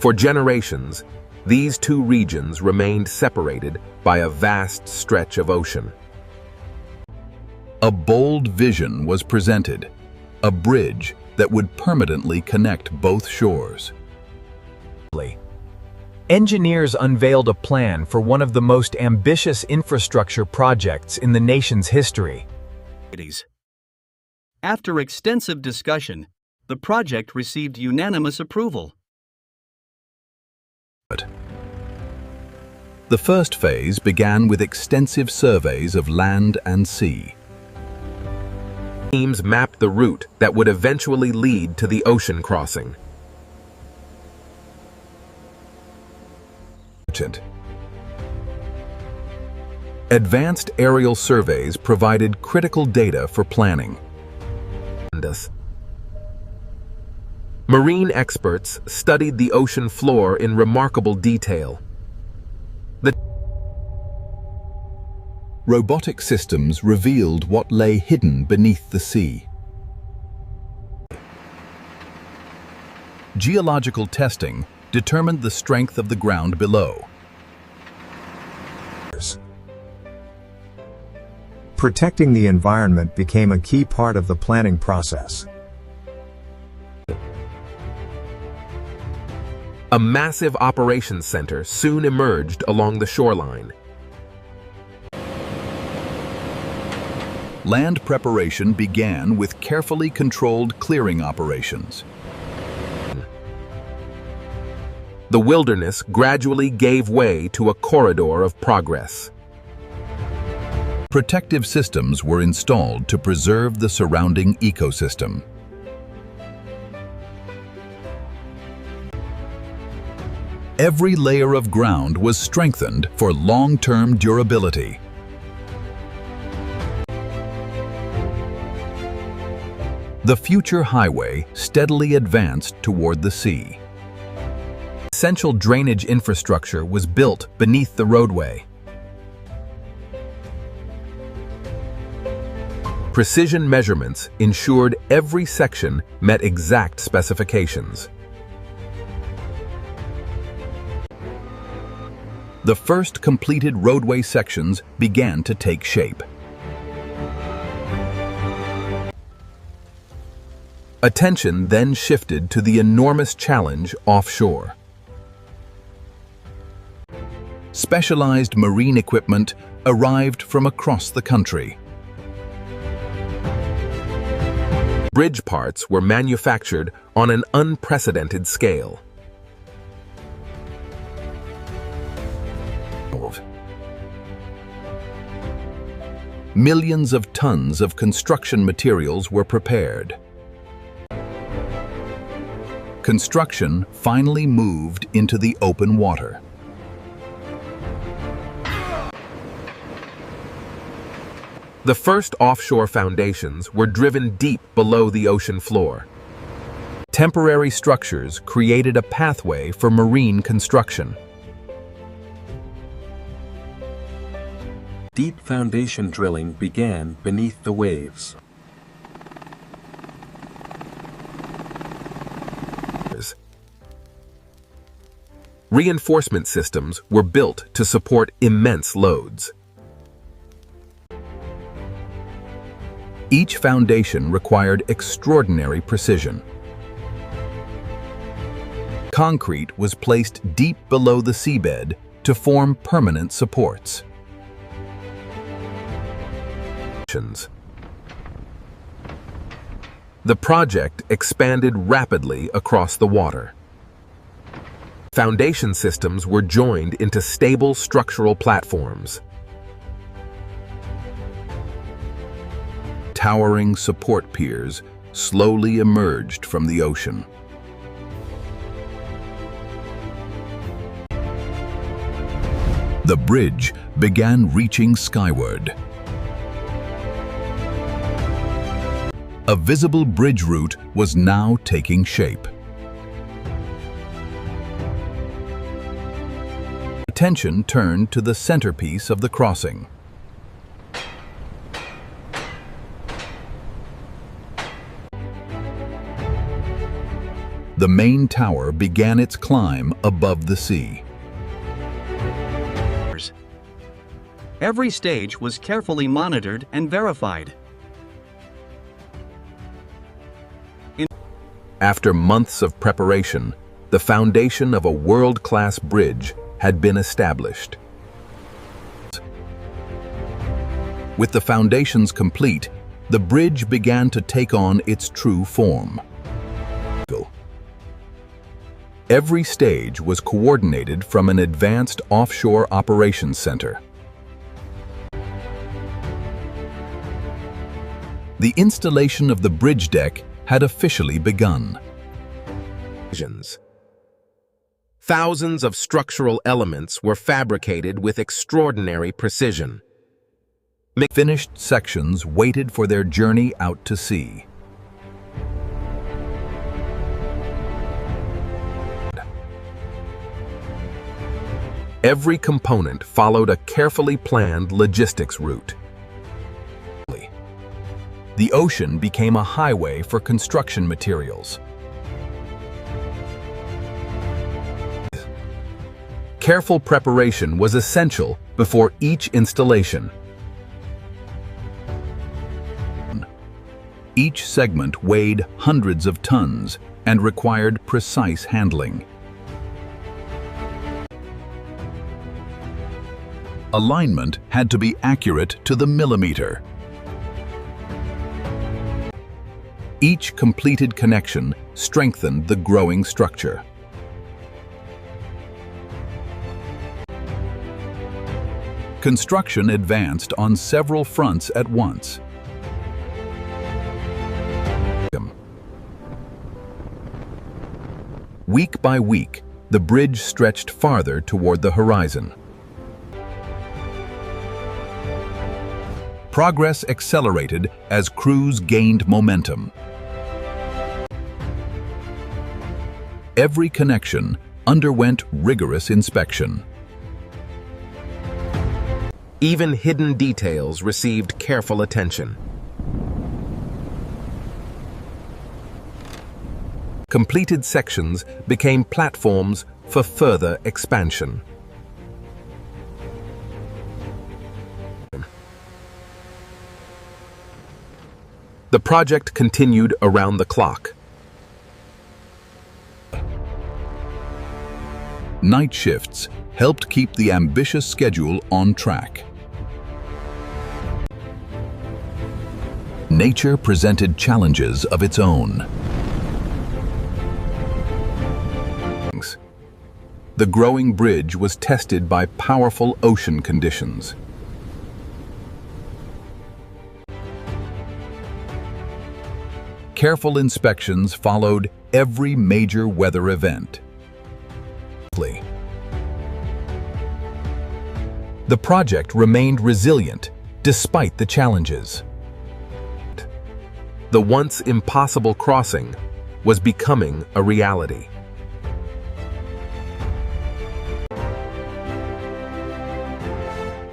For generations, these two regions remained separated by a vast stretch of ocean. A bold vision was presented, a bridge that would permanently connect both shores. Engineers unveiled a plan for one of the most ambitious infrastructure projects in the nation's history. After extensive discussion, the project received unanimous approval. The first phase began with extensive surveys of land and sea. Teams mapped the route that would eventually lead to the ocean crossing. Advanced aerial surveys provided critical data for planning. Marine experts studied the ocean floor in remarkable detail. Robotic systems revealed what lay hidden beneath the sea. Geological testing determined the strength of the ground below. Protecting the environment became a key part of the planning process. A massive operations center soon emerged along the shoreline. Land preparation began with carefully controlled clearing operations. The wilderness gradually gave way to a corridor of progress. Protective systems were installed to preserve the surrounding ecosystem. Every layer of ground was strengthened for long-term durability. The future highway steadily advanced toward the sea. Essential drainage infrastructure was built beneath the roadway. Precision measurements ensured every section met exact specifications. The first completed roadway sections began to take shape. Attention then shifted to the enormous challenge offshore. Specialized marine equipment arrived from across the country. Bridge parts were manufactured on an unprecedented scale. Millions of tons of construction materials were prepared. Construction finally moved into the open water. The first offshore foundations were driven deep below the ocean floor. Temporary structures created a pathway for marine construction. Deep foundation drilling began beneath the waves. Reinforcement systems were built to support immense loads. Each foundation required extraordinary precision. Concrete was placed deep below the seabed to form permanent supports. The project expanded rapidly across the water. Foundation systems were joined into stable structural platforms. Towering support piers slowly emerged from the ocean. The bridge began reaching skyward. A visible bridge route was now taking shape. Attention turned to the centerpiece of the crossing. the main tower began its climb above the sea. Every stage was carefully monitored and verified. After months of preparation, the foundation of a world-class bridge had been established. With the foundations complete, the bridge began to take on its true form. Every stage was coordinated from an advanced offshore operations center. The installation of the bridge deck had officially begun. Thousands of structural elements were fabricated with extraordinary precision. Finished sections waited for their journey out to sea. Every component followed a carefully planned logistics route. The ocean became a highway for construction materials. Careful preparation was essential before each installation. Each segment weighed hundreds of tons and required precise handling. Alignment had to be accurate to the millimeter. Each completed connection strengthened the growing structure. Construction advanced on several fronts at once. Week by week, the bridge stretched farther toward the horizon. Progress accelerated as crews gained momentum. Every connection underwent rigorous inspection. Even hidden details received careful attention. Completed sections became platforms for further expansion. The project continued around the clock. Night shifts helped keep the ambitious schedule on track. Nature presented challenges of its own. The growing bridge was tested by powerful ocean conditions. Careful inspections followed every major weather event. The project remained resilient despite the challenges. The once impossible crossing was becoming a reality.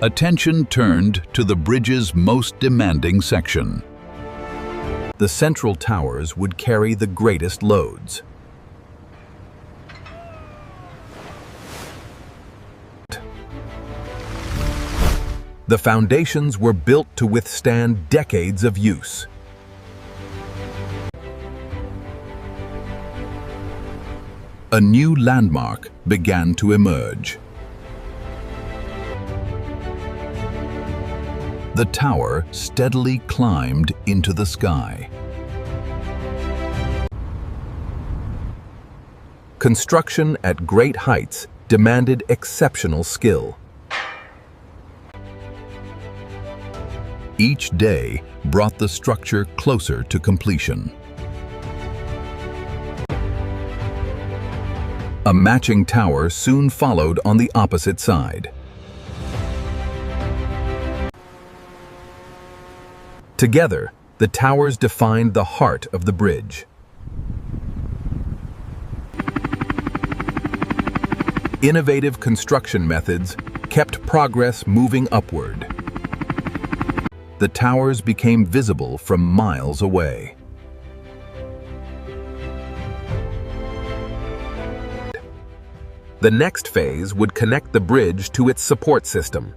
Attention turned to the bridge's most demanding section. The central towers would carry the greatest loads. The foundations were built to withstand decades of use. A new landmark began to emerge. The tower steadily climbed into the sky. Construction at great heights demanded exceptional skill. Each day brought the structure closer to completion. A matching tower soon followed on the opposite side. Together, the towers defined the heart of the bridge. Innovative construction methods kept progress moving upward. The towers became visible from miles away. The next phase would connect the bridge to its support system.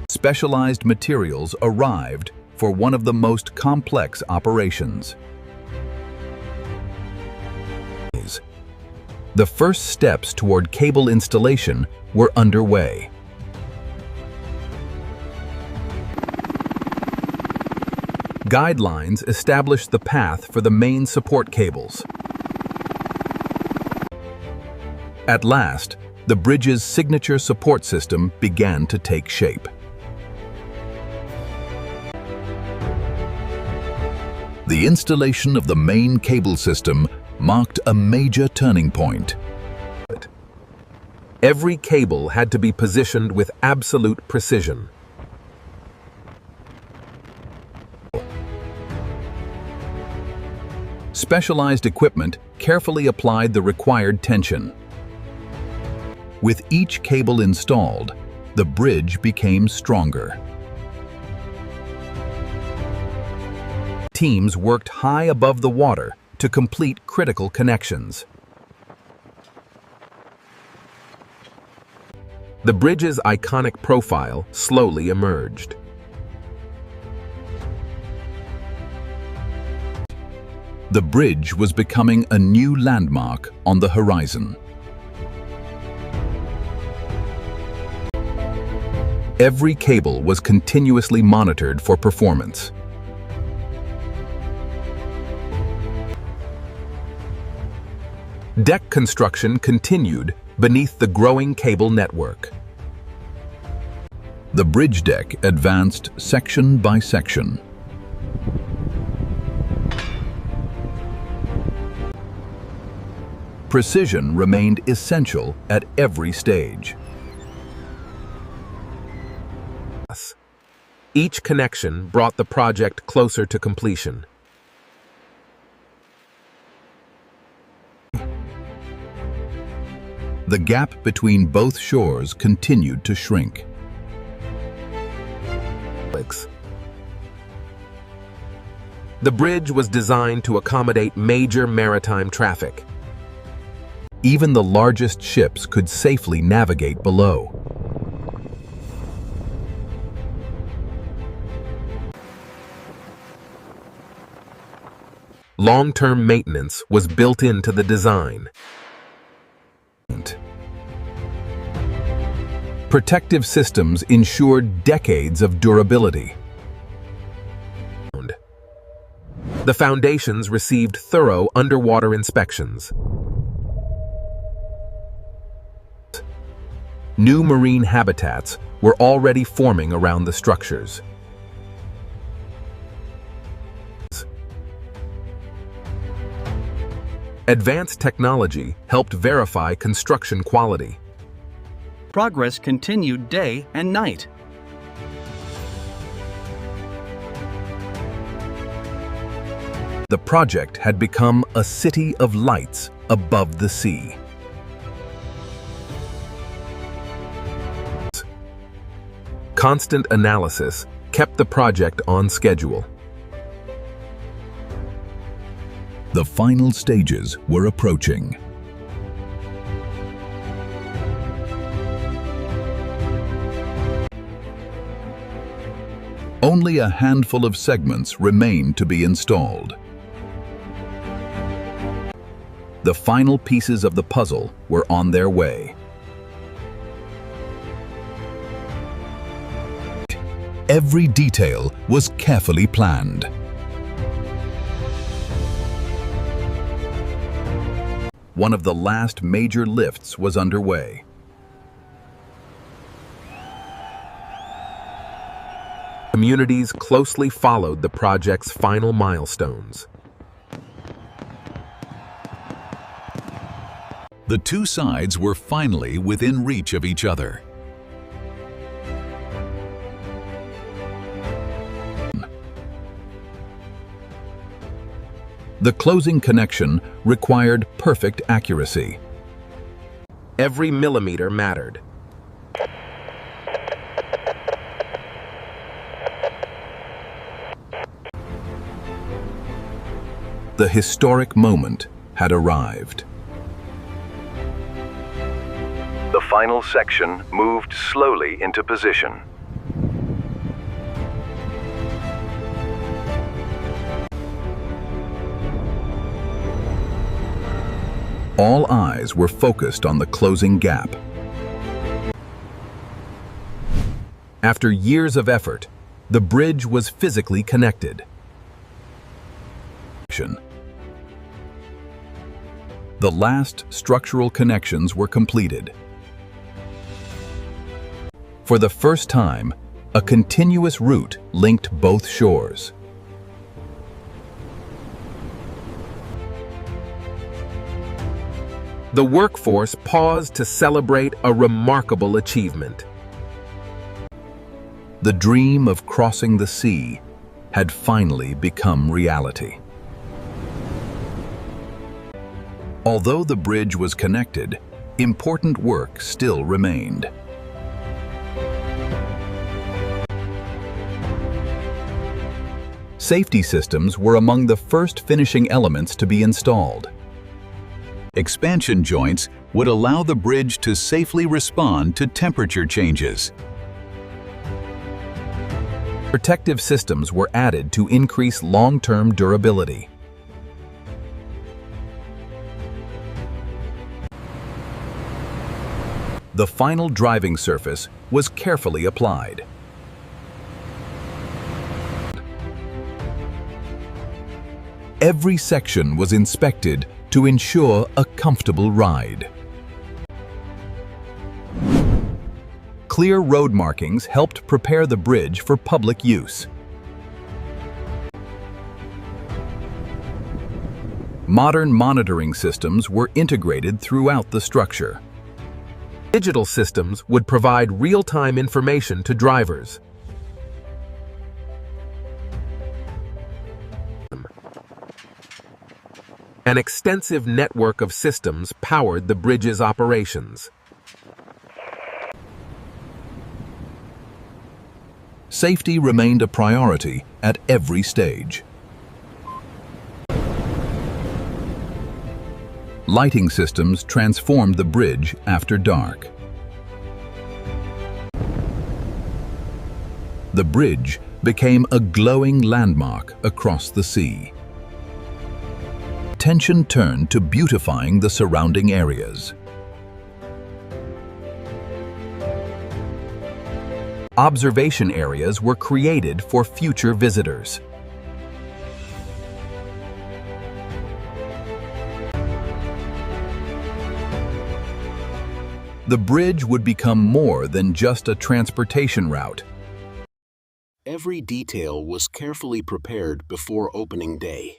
Specialized materials arrived for one of the most complex operations. The first steps toward cable installation were underway. Guidelines established the path for the main support cables. At last, the bridge's signature support system began to take shape. The installation of the main cable system marked a major turning point. Every cable had to be positioned with absolute precision. Specialized equipment carefully applied the required tension. With each cable installed, the bridge became stronger. Teams worked high above the water to complete critical connections. The bridge's iconic profile slowly emerged. The bridge was becoming a new landmark on the horizon. Every cable was continuously monitored for performance. Deck construction continued beneath the growing cable network. The bridge deck advanced section by section. Precision remained essential at every stage. Each connection brought the project closer to completion. The gap between both shores continued to shrink. The bridge was designed to accommodate major maritime traffic. Even the largest ships could safely navigate below. Long-term maintenance was built into the design. Protective systems ensured decades of durability. The foundations received thorough underwater inspections. New marine habitats were already forming around the structures. Advanced technology helped verify construction quality. Progress continued day and night. The project had become a city of lights above the sea. Constant analysis kept the project on schedule. The final stages were approaching. Only a handful of segments remained to be installed. The final pieces of the puzzle were on their way. Every detail was carefully planned. One of the last major lifts was underway. Communities closely followed the project's final milestones. The two sides were finally within reach of each other. The closing connection required perfect accuracy. Every millimeter mattered. The historic moment had arrived. final section moved slowly into position. All eyes were focused on the closing gap. After years of effort, the bridge was physically connected. The last structural connections were completed. For the first time, a continuous route linked both shores. The workforce paused to celebrate a remarkable achievement. The dream of crossing the sea had finally become reality. Although the bridge was connected, important work still remained. Safety systems were among the first finishing elements to be installed. Expansion joints would allow the bridge to safely respond to temperature changes. Protective systems were added to increase long-term durability. The final driving surface was carefully applied. Every section was inspected to ensure a comfortable ride. Clear road markings helped prepare the bridge for public use. Modern monitoring systems were integrated throughout the structure. Digital systems would provide real-time information to drivers. An extensive network of systems powered the bridge's operations. Safety remained a priority at every stage. Lighting systems transformed the bridge after dark. The bridge became a glowing landmark across the sea. Attention turned to beautifying the surrounding areas. Observation areas were created for future visitors. The bridge would become more than just a transportation route. Every detail was carefully prepared before opening day.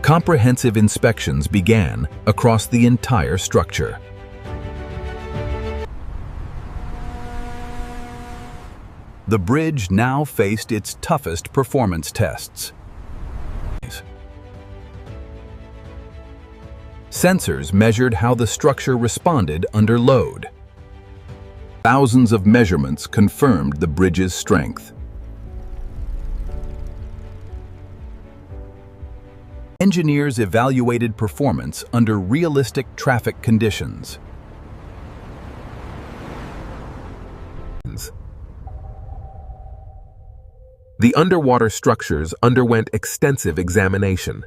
Comprehensive inspections began across the entire structure. The bridge now faced its toughest performance tests. Sensors measured how the structure responded under load. Thousands of measurements confirmed the bridge's strength. Engineers evaluated performance under realistic traffic conditions. The underwater structures underwent extensive examination.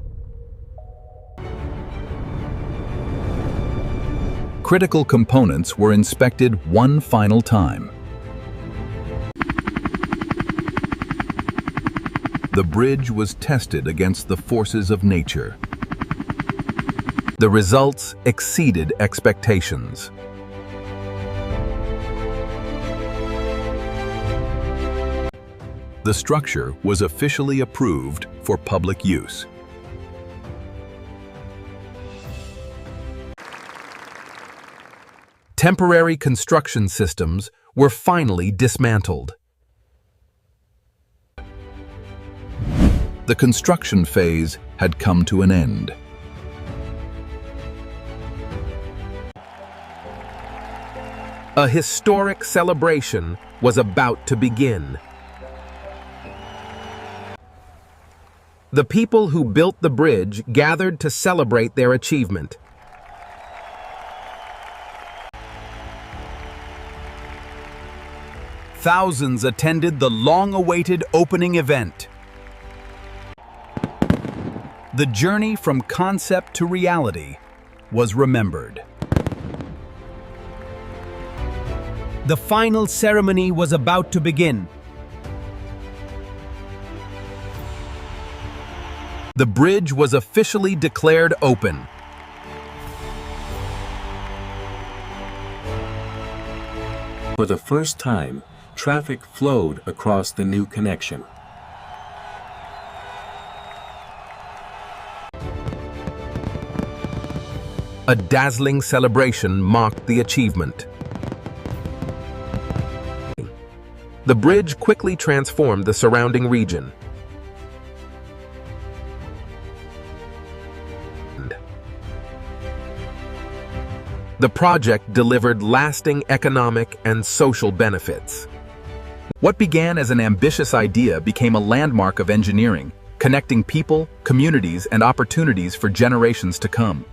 Critical components were inspected one final time. The bridge was tested against the forces of nature. The results exceeded expectations. The structure was officially approved for public use. Temporary construction systems were finally dismantled. The construction phase had come to an end. A historic celebration was about to begin. The people who built the bridge gathered to celebrate their achievement. Thousands attended the long-awaited opening event. The journey from concept to reality was remembered. The final ceremony was about to begin. The bridge was officially declared open. For the first time, traffic flowed across the new connection. A dazzling celebration marked the achievement. The bridge quickly transformed the surrounding region. The project delivered lasting economic and social benefits. What began as an ambitious idea became a landmark of engineering, connecting people, communities, and opportunities for generations to come.